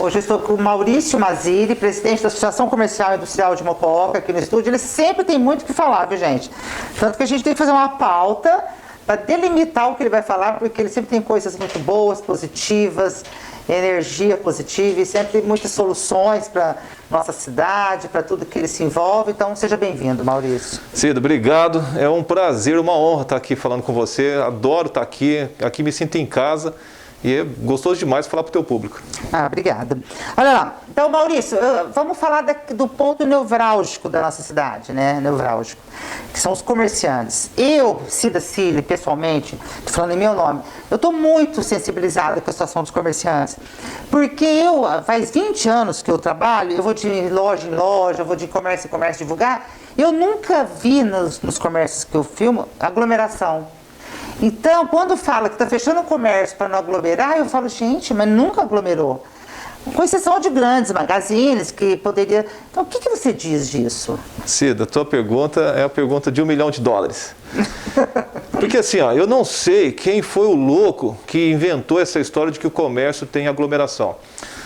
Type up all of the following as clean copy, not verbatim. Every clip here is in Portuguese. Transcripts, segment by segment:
Hoje eu estou com o Maurício Mazzilli, presidente da Associação Comercial e Industrial de Mococa, aqui no estúdio. Ele sempre tem muito o que falar, viu, gente? Tanto que a gente tem que fazer uma pauta para delimitar o que ele vai falar, porque ele sempre tem coisas muito boas, positivas, energia positiva e sempre muitas soluções para nossa cidade, para tudo que ele se envolve. Então, seja bem-vindo, Maurício. Cida, obrigado. É um prazer, uma honra estar aqui falando com você. Adoro estar aqui me sinto em casa. E é gostoso demais falar para o teu público. Obrigada. Olha lá, então, Maurício, vamos falar do ponto nevrálgico da nossa cidade, né? Nevrálgico, que são os comerciantes. Eu, Cida Cili, pessoalmente, estou falando em meu nome, eu estou muito sensibilizada com a situação dos comerciantes, porque faz 20 anos que eu trabalho, eu vou de loja em loja, eu vou de comércio em comércio divulgar, eu nunca vi nos comércios que eu filmo aglomeração. Então, quando fala que está fechando o comércio para não aglomerar, eu falo, gente, mas nunca aglomerou. Com exceção de grandes magazines que poderia... Então, o que você diz disso? Cida, a tua pergunta é a pergunta de $1 milhão. Porque assim, eu não sei quem foi o louco que inventou essa história de que o comércio tem aglomeração.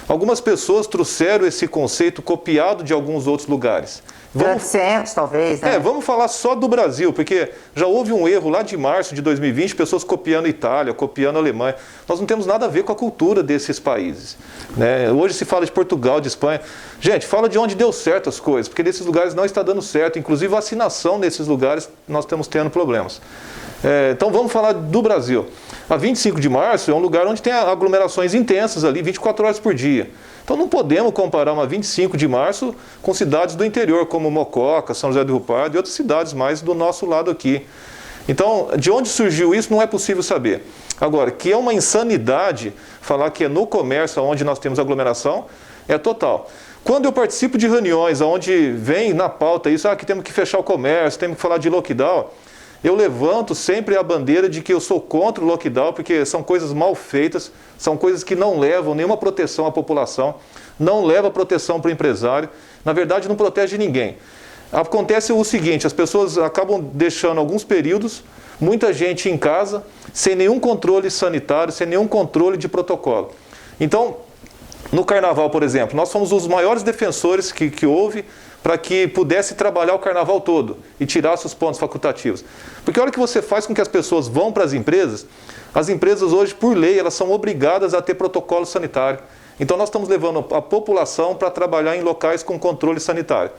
Algumas pessoas trouxeram esse conceito copiado de alguns outros lugares. Grandes centros, talvez, né? Vamos falar só do Brasil, porque já houve um erro lá de março de 2020, pessoas copiando Itália, copiando Alemanha. Nós não temos nada a ver com a cultura desses países, né? Hoje se fala de Portugal, de Espanha. Gente, fala de onde deu certo as coisas, porque nesses lugares não está dando certo. Inclusive, vacinação nesses lugares nós estamos tendo problemas. Então vamos falar do Brasil. A 25 de março é um lugar onde tem aglomerações intensas ali, 24 horas por dia. Então não podemos comparar uma 25 de março com cidades do interior, como Mococa, São José do Rio Pardo e outras cidades mais do nosso lado aqui. Então, de onde surgiu isso não é possível saber. Agora, que é uma insanidade falar que é no comércio onde nós temos aglomeração, é total. Quando eu participo de reuniões onde vem na pauta isso, que temos que fechar o comércio, temos que falar de lockdown, eu levanto sempre a bandeira de que eu sou contra o lockdown, porque são coisas mal feitas, são coisas que não levam nenhuma proteção à população, não levam proteção para o empresário, na verdade não protege ninguém. Acontece o seguinte, as pessoas acabam deixando alguns períodos, muita gente em casa, sem nenhum controle sanitário, sem nenhum controle de protocolo. Então, no carnaval, por exemplo, nós fomos os maiores defensores que houve para que pudesse trabalhar o carnaval todo e tirasse os pontos facultativos. Porque a hora que você faz com que as pessoas vão para as empresas hoje, por lei, elas são obrigadas a ter protocolo sanitário. Então nós estamos levando a população para trabalhar em locais com controle sanitário.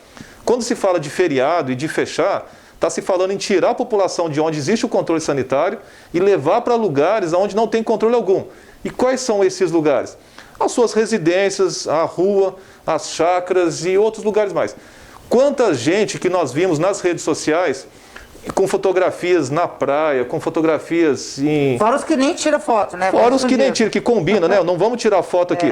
Quando se fala de feriado e de fechar, está se falando em tirar a população de onde existe o controle sanitário e levar para lugares onde não tem controle algum. E quais são esses lugares? As suas residências, a rua, as chácaras e outros lugares mais. Quanta gente que nós vimos nas redes sociais com fotografias na praia, com fotografias em... Fora os que nem tiram foto, né? Fora os que nem tiram, que combina, né? Não vamos tirar foto aqui.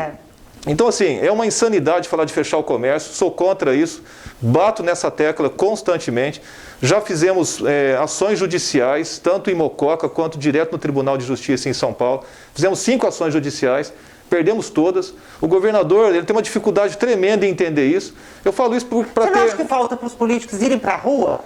Então, assim, é uma insanidade falar de fechar o comércio, sou contra isso, bato nessa tecla constantemente. Já fizemos ações judiciais, tanto em Mococa quanto direto no Tribunal de Justiça em São Paulo. Fizemos 5 ações judiciais. Perdemos todas. O governador ele tem uma dificuldade tremenda em entender isso. Eu falo isso para ter... Você não acha que falta para os políticos irem para a rua?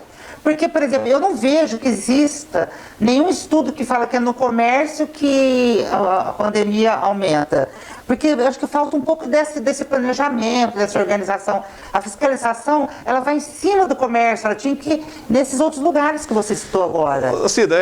Porque, por exemplo, eu não vejo que exista nenhum estudo que fala que é no comércio que a pandemia aumenta. Porque eu acho que falta um pouco desse planejamento, dessa organização. A fiscalização, ela vai em cima do comércio, ela tinha que ir nesses outros lugares que você citou agora. Cida,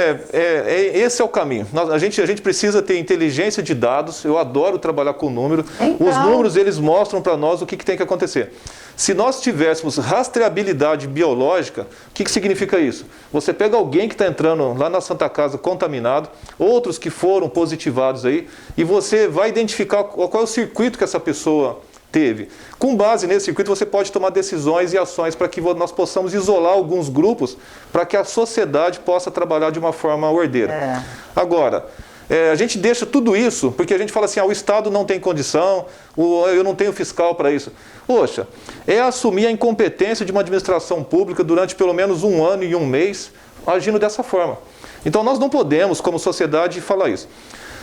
esse é o caminho. A gente precisa ter inteligência de dados, eu adoro trabalhar com número. Então... Os números, eles mostram para nós o que tem que acontecer. Se nós tivéssemos rastreabilidade biológica, o que significa isso? Você pega alguém que está entrando lá na Santa Casa contaminado, outros que foram positivados aí, e você vai identificar qual é o circuito que essa pessoa teve. Com base nesse circuito, você pode tomar decisões e ações para que nós possamos isolar alguns grupos para que a sociedade possa trabalhar de uma forma ordeira. Agora... a gente deixa tudo isso, porque a gente fala assim, o Estado não tem condição, eu não tenho fiscal para isso. Poxa, é assumir a incompetência de uma administração pública durante pelo menos 1 ano e 1 mês, agindo dessa forma. Então nós não podemos, como sociedade, falar isso.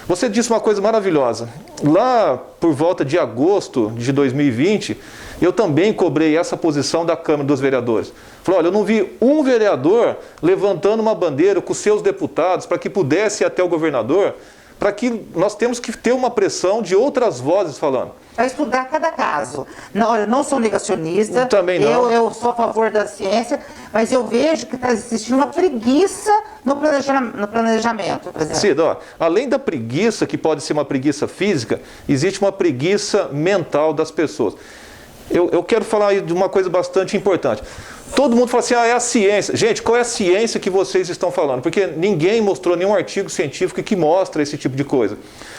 Você disse uma coisa maravilhosa. Lá por volta de agosto de 2020, eu também cobrei essa posição da Câmara dos Vereadores. Falei, olha, eu não vi um vereador levantando uma bandeira com seus deputados para que pudesse ir até o governador para que nós temos que ter uma pressão de outras vozes falando. Para estudar cada caso. Não, eu não sou negacionista. Também não. Eu sou a favor da ciência, mas eu vejo que está existindo uma preguiça no planejamento. Cida, ó, além da preguiça, que pode ser uma preguiça física, existe uma preguiça mental das pessoas. Eu quero falar aí de uma coisa bastante importante. Todo mundo fala assim, é a ciência. Gente, qual é a ciência que vocês estão falando? Porque ninguém mostrou nenhum artigo científico que mostra esse tipo de coisa.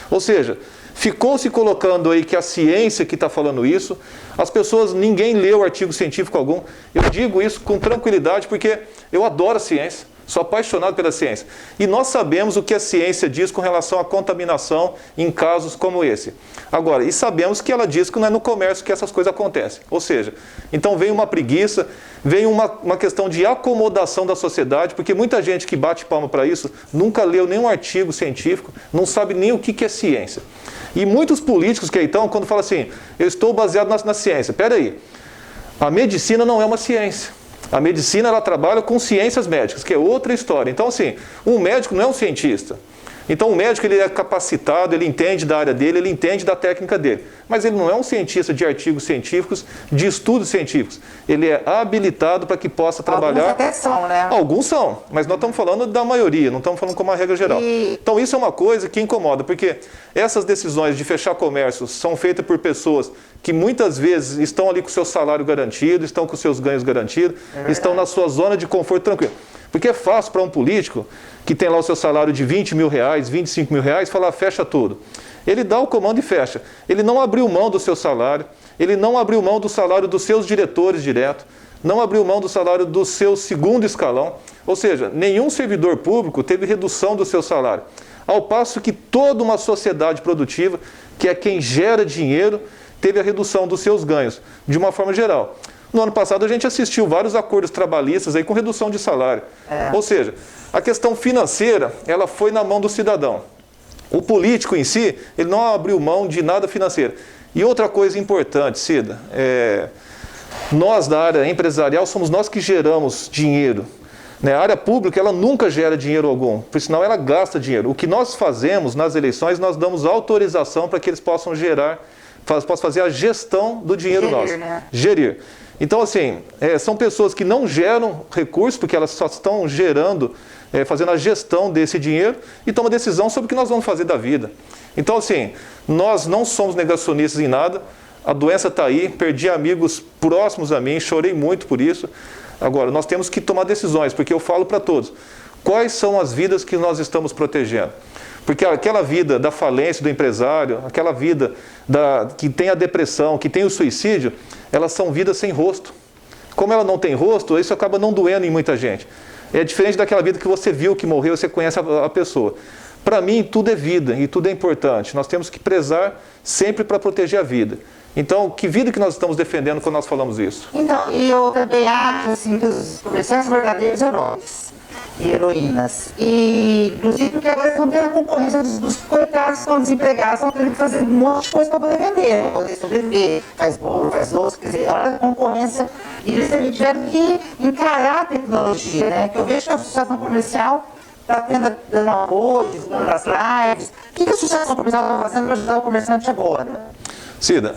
Ou seja, ficou se colocando aí que a ciência que está falando isso, as pessoas, ninguém leu artigo científico algum. Eu digo isso com tranquilidade porque eu adoro a ciência. Sou apaixonado pela ciência. E nós sabemos o que a ciência diz com relação à contaminação em casos como esse. Agora, e sabemos que ela diz que não é no comércio que essas coisas acontecem. Ou seja, então vem uma preguiça, vem uma questão de acomodação da sociedade, porque muita gente que bate palma para isso nunca leu nenhum artigo científico, não sabe nem o que é ciência. E muitos políticos que então, quando falam assim, eu estou baseado na ciência. Espera aí, a medicina não é uma ciência. A medicina, ela trabalha com ciências médicas, que é outra história. Então, assim, um médico não é um cientista. Então, o médico, ele é capacitado, ele entende da área dele, ele entende da técnica dele. Mas ele não é um cientista de artigos científicos, de estudos científicos. Ele é habilitado para que possa trabalhar... Alguns até são, né? Alguns são, mas nós estamos falando da maioria, não estamos falando como uma regra geral. Então, isso é uma coisa que incomoda, porque essas decisões de fechar comércio são feitas por pessoas que muitas vezes estão ali com o seu salário garantido, estão com os seus ganhos garantidos, estão na sua zona de conforto tranquilo. Porque é fácil para um político que tem lá o seu salário de 20 mil reais, 25 mil reais, falar fecha tudo. Ele dá o comando e fecha. Ele não abriu mão do seu salário, ele não abriu mão do salário dos seus diretores direto, não abriu mão do salário do seu segundo escalão. Ou seja, nenhum servidor público teve redução do seu salário. Ao passo que toda uma sociedade produtiva, que é quem gera dinheiro, teve a redução dos seus ganhos, de uma forma geral. No ano passado a gente assistiu vários acordos trabalhistas aí com redução de salário. Ou seja, a questão financeira, ela foi na mão do cidadão. O político em si, ele não abriu mão de nada financeiro. E outra coisa importante, Cida, nós da área empresarial somos nós que geramos dinheiro. A área pública, ela nunca gera dinheiro algum, porque senão ela gasta dinheiro. O que nós fazemos nas eleições, nós damos autorização para que eles possam gerar, possam fazer a gestão do dinheiro nosso. Né? Gerir. Então, assim, são pessoas que não geram recursos, porque elas só estão gerando, fazendo a gestão desse dinheiro e tomam decisão sobre o que nós vamos fazer da vida. Então, assim, nós não somos negacionistas em nada, a doença está aí, perdi amigos próximos a mim, chorei muito por isso. Agora, nós temos que tomar decisões, porque eu falo para todos, quais são as vidas que nós estamos protegendo? Porque aquela vida da falência do empresário, aquela vida que tem a depressão, que tem o suicídio, elas são vidas sem rosto. Como ela não tem rosto, isso acaba não doendo em muita gente. É diferente daquela vida que você viu, que morreu, você conhece a pessoa. Para mim, tudo é vida e tudo é importante. Nós temos que prezar sempre para proteger a vida. Então, que vida que nós estamos defendendo quando nós falamos isso? Então, eu também acho assim, que os comerciantes são verdadeiros heróis e heroínas. E, inclusive, porque agora estão tendo a concorrência dos coitados que estão desempregados, estão tendo que fazer um monte de coisa para poder vender, para poder sobreviver. Faz bolo, faz doce, quer dizer, olha a concorrência. E eles também tiveram que encarar a tecnologia, né? Que eu vejo que a associação comercial está dando apoio, divulgando as lives. O que a associação comercial está fazendo para ajudar o comerciante agora? Cida,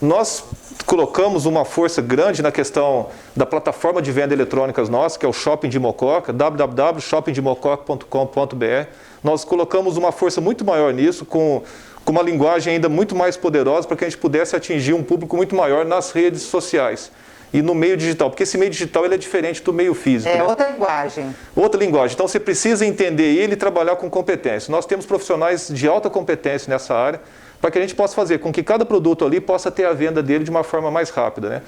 nós colocamos uma força grande na questão da plataforma de venda eletrônicas nossa, que é o Shopping de Mococa, www.shoppingdemococa.com.br. Nós colocamos uma força muito maior nisso, com uma linguagem ainda muito mais poderosa, para que a gente pudesse atingir um público muito maior nas redes sociais e no meio digital, porque esse meio digital ele é diferente do meio físico. É, né? Outra linguagem. Outra linguagem. Então você precisa entender ele e trabalhar com competência. Nós temos profissionais de alta competência nessa área, para que a gente possa fazer com que cada produto ali possa ter a venda dele de uma forma mais rápida, né?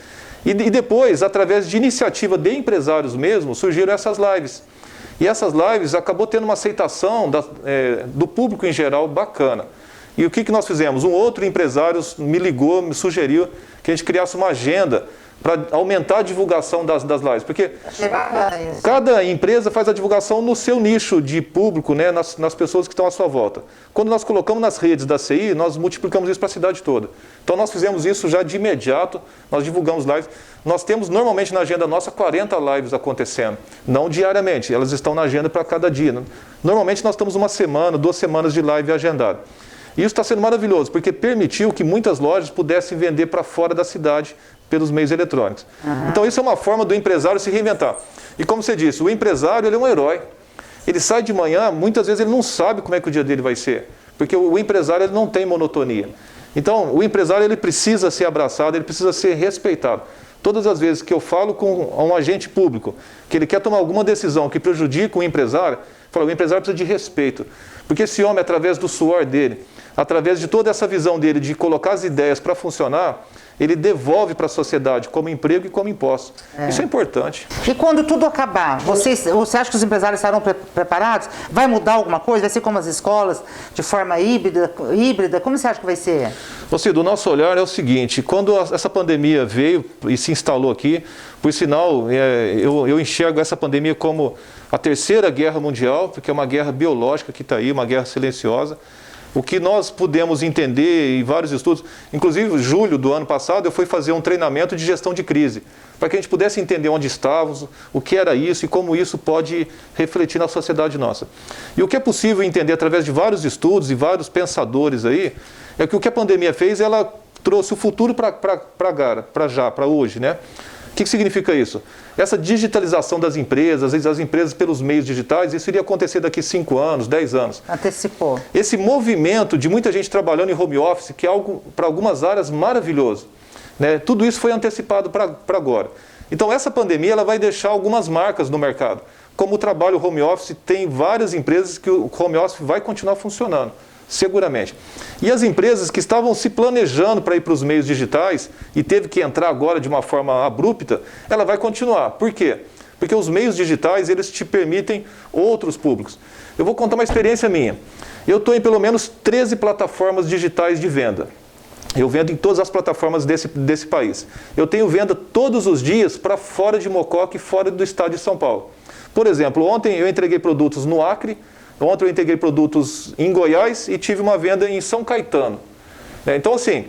E depois, através de iniciativa de empresários mesmo, surgiram essas lives. E essas lives acabou tendo uma aceitação do público em geral bacana. E o que nós fizemos? Um outro empresário me ligou, me sugeriu que a gente criasse uma agenda para aumentar a divulgação das lives. Porque Achei bacana isso. cada empresa faz a divulgação no seu nicho de público, né, nas pessoas que estão à sua volta. Quando nós colocamos nas redes da CI, nós multiplicamos isso para a cidade toda. Então nós fizemos isso já de imediato, nós divulgamos lives. Nós temos normalmente na agenda nossa 40 lives acontecendo, não diariamente, elas estão na agenda para cada dia. Normalmente nós estamos uma semana, 2 semanas de live agendada. E isso está sendo maravilhoso, porque permitiu que muitas lojas pudessem vender para fora da cidade pelos meios eletrônicos. Então isso é uma forma do empresário se reinventar. E como você disse, o empresário ele é um herói. Ele sai de manhã, muitas vezes ele não sabe como é que o dia dele vai ser, porque o empresário ele não tem monotonia. Então o empresário ele precisa ser abraçado, ele precisa ser respeitado. Todas as vezes que eu falo com um agente público que ele quer tomar alguma decisão que prejudique o empresário, eu falo, o empresário precisa de respeito. Porque esse homem, através do suor dele, através de toda essa visão dele de colocar as ideias para funcionar, ele devolve para a sociedade como emprego e como imposto. Isso é importante. E quando tudo acabar, você acha que os empresários estarão preparados? Vai mudar alguma coisa? Vai ser como as escolas, de forma híbrida? Como você acha que vai ser? Cido, o nosso olhar é o seguinte, quando essa pandemia veio e se instalou aqui, por sinal, eu enxergo essa pandemia como a 3ª guerra mundial, porque é uma guerra biológica que está aí, uma guerra silenciosa. O que nós pudemos entender em vários estudos, inclusive em julho do ano passado, eu fui fazer um treinamento de gestão de crise, para que a gente pudesse entender onde estávamos, o que era isso e como isso pode refletir na sociedade nossa. E o que é possível entender através de vários estudos e vários pensadores aí, é que o que a pandemia fez, ela trouxe o futuro para hoje, né? O que significa isso? Essa digitalização das empresas, as empresas pelos meios digitais, isso iria acontecer daqui 5 anos, 10 anos. Antecipou. Esse movimento de muita gente trabalhando em home office, que é algo para algumas áreas maravilhoso, né? Tudo isso foi antecipado para agora. Então essa pandemia ela vai deixar algumas marcas no mercado. Como o trabalho home office, tem várias empresas que o home office vai continuar funcionando. Seguramente. E as empresas que estavam se planejando para ir para os meios digitais e teve que entrar agora de uma forma abrupta, ela vai continuar. Por quê? Porque os meios digitais, eles te permitem outros públicos. Eu vou contar uma experiência minha. Eu estou em pelo menos 13 plataformas digitais de venda. Eu vendo em todas as plataformas desse país. Eu tenho venda todos os dias para fora de Mococa e fora do estado de São Paulo. Por exemplo, ontem eu entreguei produtos no Acre, ontem eu entreguei produtos em Goiás e tive uma venda em São Caetano. Então, assim,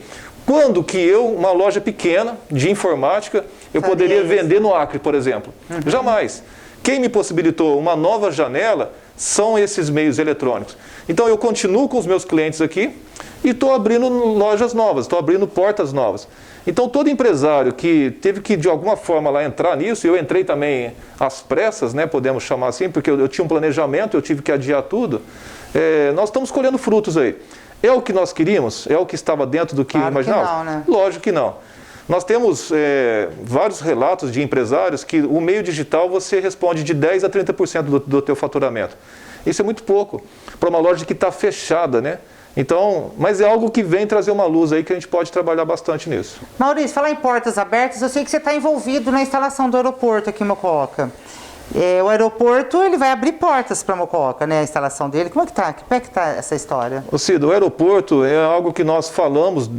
quando que uma loja pequena de informática, eu poderia vender no Acre, por exemplo? Jamais. Quem me possibilitou uma nova janela são esses meios eletrônicos. Então, eu continuo com os meus clientes aqui e estou abrindo lojas novas, estou abrindo portas novas. Então, todo empresário que teve que, de alguma forma, lá entrar nisso, e eu entrei também às pressas, né, podemos chamar assim, porque eu tinha um planejamento, eu tive que adiar tudo, nós estamos colhendo frutos aí. É o que nós queríamos? É o que estava dentro do que imaginávamos? Não, né? Lógico que não. Nós temos vários relatos de empresários que o meio digital você responde de 10% a 30% do teu faturamento. Isso é muito pouco para uma loja que está fechada, né? Então, mas é algo que vem trazer uma luz aí que a gente pode trabalhar bastante nisso. Maurício, falar em portas abertas, eu sei que você está envolvido na instalação do aeroporto aqui em Mococa. O aeroporto, ele vai abrir portas para Mococa, né? A instalação dele. Como é que tá essa história? Cido, o aeroporto é algo que nós falamos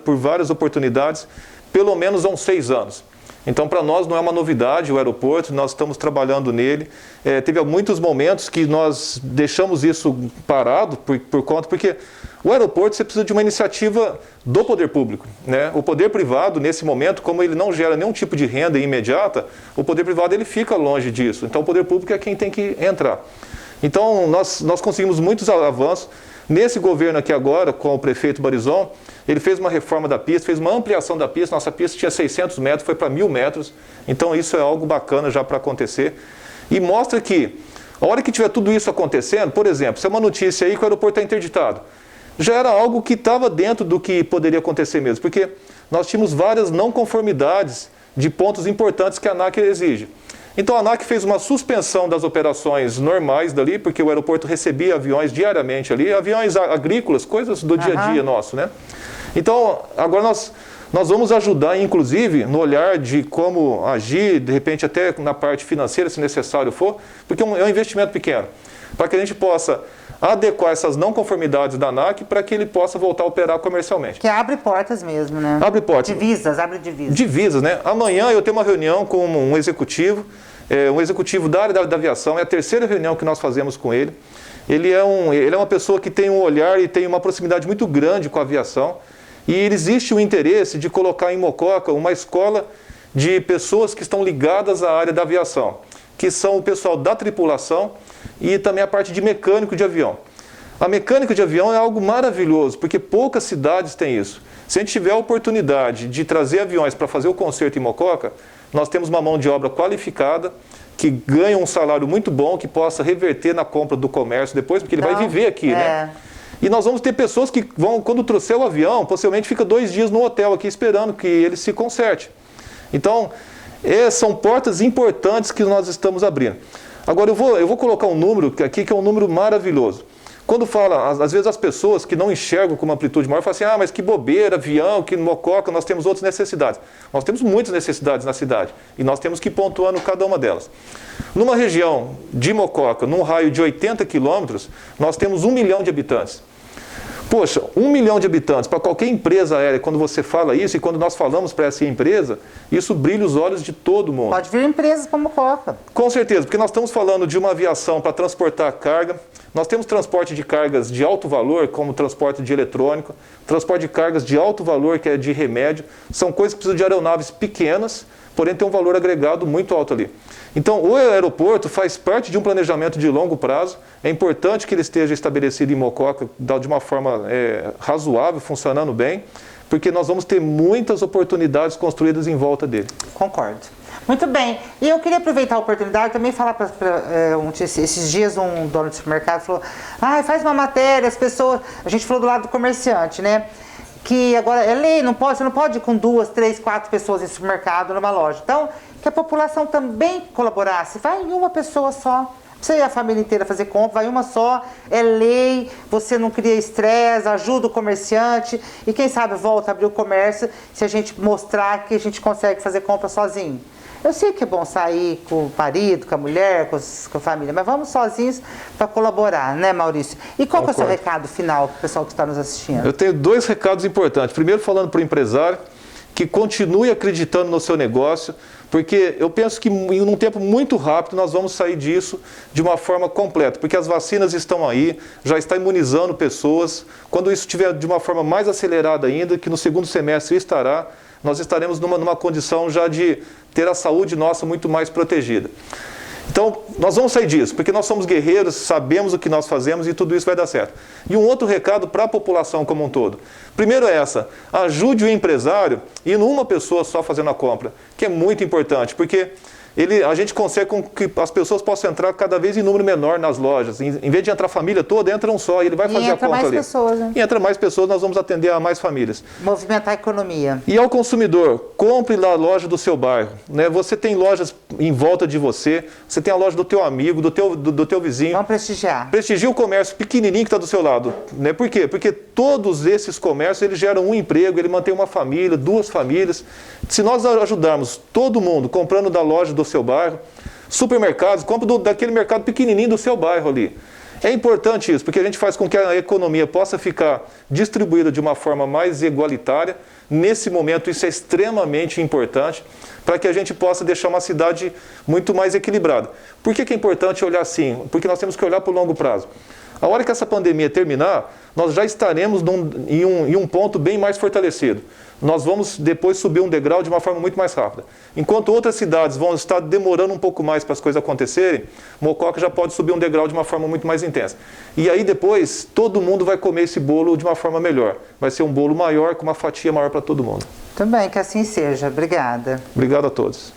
por várias oportunidades, pelo menos há uns 6 anos. Então, para nós não é uma novidade o aeroporto, nós estamos trabalhando nele. Teve muitos momentos que nós deixamos isso parado por conta, porque o aeroporto você precisa de uma iniciativa do poder público, né? O poder privado, nesse momento, como ele não gera nenhum tipo de renda imediata, o poder privado ele fica longe disso. Então, o poder público é quem tem que entrar. Então, nós conseguimos muitos avanços. Nesse governo aqui agora, com o prefeito Barizon, ele fez uma reforma da pista, fez uma ampliação da pista. Nossa pista tinha 600 metros, foi para 1.000 metros. Então isso é algo bacana já para acontecer. E mostra que, a hora que tiver tudo isso acontecendo, por exemplo, se é uma notícia aí que o aeroporto está interditado, já era algo que estava dentro do que poderia acontecer mesmo. Porque nós tínhamos várias não conformidades de pontos importantes que a ANAC exige. Então a ANAC fez uma suspensão das operações normais dali, porque o aeroporto recebia aviões diariamente ali, aviões agrícolas, coisas do dia a dia nosso, né? Então, agora nós vamos ajudar, inclusive, no olhar de como agir, de repente até na parte financeira, se necessário for, porque é um investimento pequeno. para que a gente possa adequar essas não conformidades da ANAC para que ele possa voltar a operar comercialmente. Que abre portas mesmo, né? Abre portas. Abre divisas. Divisas, né? Amanhã eu tenho uma reunião com um executivo da área da aviação, é a terceira reunião que nós fazemos com ele. Ele é uma pessoa que tem um olhar e tem uma proximidade muito grande com a aviação. E existe o interesse de colocar em Mococa uma escola de pessoas que estão ligadas à área da aviação, que são o pessoal da tripulação e também a parte de mecânico de avião. A mecânica de avião é algo maravilhoso, porque poucas cidades têm isso. Se a gente tiver a oportunidade de trazer aviões para fazer o concerto em Mococa, nós temos uma mão de obra qualificada, que ganha um salário muito bom, que possa reverter na compra do comércio depois, porque ele vai viver aqui, né? E nós vamos ter pessoas que vão, quando trouxer o avião, possivelmente fica 2 dias no hotel aqui esperando que ele se conserte. Então, são portas importantes que nós estamos abrindo. Agora, eu vou colocar um número aqui que é um número maravilhoso. Quando fala, às vezes as pessoas que não enxergam com uma amplitude maior falam assim, mas que bobeira, avião, que no Mococa nós temos outras necessidades. Nós temos muitas necessidades na cidade e nós temos que ir pontuando cada uma delas. Numa região de Mococa, num raio de 80 quilômetros, nós temos 1 milhão de habitantes. Poxa, 1 milhão de habitantes, para qualquer empresa aérea, quando você fala isso e quando nós falamos para essa empresa, isso brilha os olhos de todo mundo. Pode vir empresas como Mococa. Com certeza, porque nós estamos falando de uma aviação para transportar carga, nós temos transporte de cargas de alto valor, como transporte de eletrônico, transporte de cargas de alto valor, que é de remédio, são coisas que precisam de aeronaves pequenas, porém tem um valor agregado muito alto ali. Então, o aeroporto faz parte de um planejamento de longo prazo. É importante que ele esteja estabelecido em Mococa de uma forma razoável, funcionando bem, porque nós vamos ter muitas oportunidades construídas em volta dele. Concordo. Muito bem. E eu queria aproveitar a oportunidade também falar esses dias um dono de supermercado falou, faz uma matéria, as pessoas... A gente falou do lado do comerciante, né? Que agora é lei, você não pode ir com 2, 3, 4 pessoas em supermercado, numa loja. Então, que a população também colaborasse. Vai uma pessoa só. Você e a família inteira fazer compra, vai uma só. É lei, você não cria estresse, ajuda o comerciante. E quem sabe volta a abrir o comércio se a gente mostrar que a gente consegue fazer compra sozinho. Eu sei que é bom sair com o marido, com a mulher, com a família, mas vamos sozinhos para colaborar, né, Maurício? E qual que é o seu recado final para o pessoal que está nos assistindo? Eu tenho 2 recados importantes. Primeiro, falando para o empresário, que continue acreditando no seu negócio, porque eu penso que em um tempo muito rápido nós vamos sair disso de uma forma completa, porque as vacinas estão aí, já está imunizando pessoas. Quando isso estiver de uma forma mais acelerada ainda, que no segundo semestre estará, nós estaremos numa condição já de ter a saúde nossa muito mais protegida. Então, nós vamos sair disso, porque nós somos guerreiros, sabemos o que nós fazemos e tudo isso vai dar certo. E um outro recado para a população como um todo. Primeiro ajude o empresário e não uma pessoa só fazendo a compra, que é muito importante, porque a gente consegue com que as pessoas possam entrar cada vez em número menor nas lojas. Em vez de entrar a família toda, entra um só e ele vai fazer a conta ali. E entra mais pessoas, né? E entra mais pessoas, nós vamos atender a mais famílias. Movimentar a economia. E ao consumidor, compre na loja do seu bairro, né? Você tem lojas em volta de você, você tem a loja do teu amigo, do teu vizinho. Vamos prestigiar. Prestigie o comércio pequenininho que está do seu lado, né? Por quê? Porque todos esses comércios, eles geram um emprego, ele mantém uma família, 2 famílias. Se nós ajudarmos todo mundo comprando da loja do seu bairro, supermercados, compra daquele mercado pequenininho do seu bairro ali. É importante isso, porque a gente faz com que a economia possa ficar distribuída de uma forma mais igualitária. Nesse momento, isso é extremamente importante para que a gente possa deixar uma cidade muito mais equilibrada. Por que é importante olhar assim? Porque nós temos que olhar para o longo prazo. A hora que essa pandemia terminar, nós já estaremos em um ponto bem mais fortalecido. Nós vamos depois subir um degrau de uma forma muito mais rápida. Enquanto outras cidades vão estar demorando um pouco mais para as coisas acontecerem, Mococa já pode subir um degrau de uma forma muito mais intensa. E aí depois, todo mundo vai comer esse bolo de uma forma melhor. Vai ser um bolo maior, com uma fatia maior para todo mundo. Também, que assim seja. Obrigada. Obrigado a todos.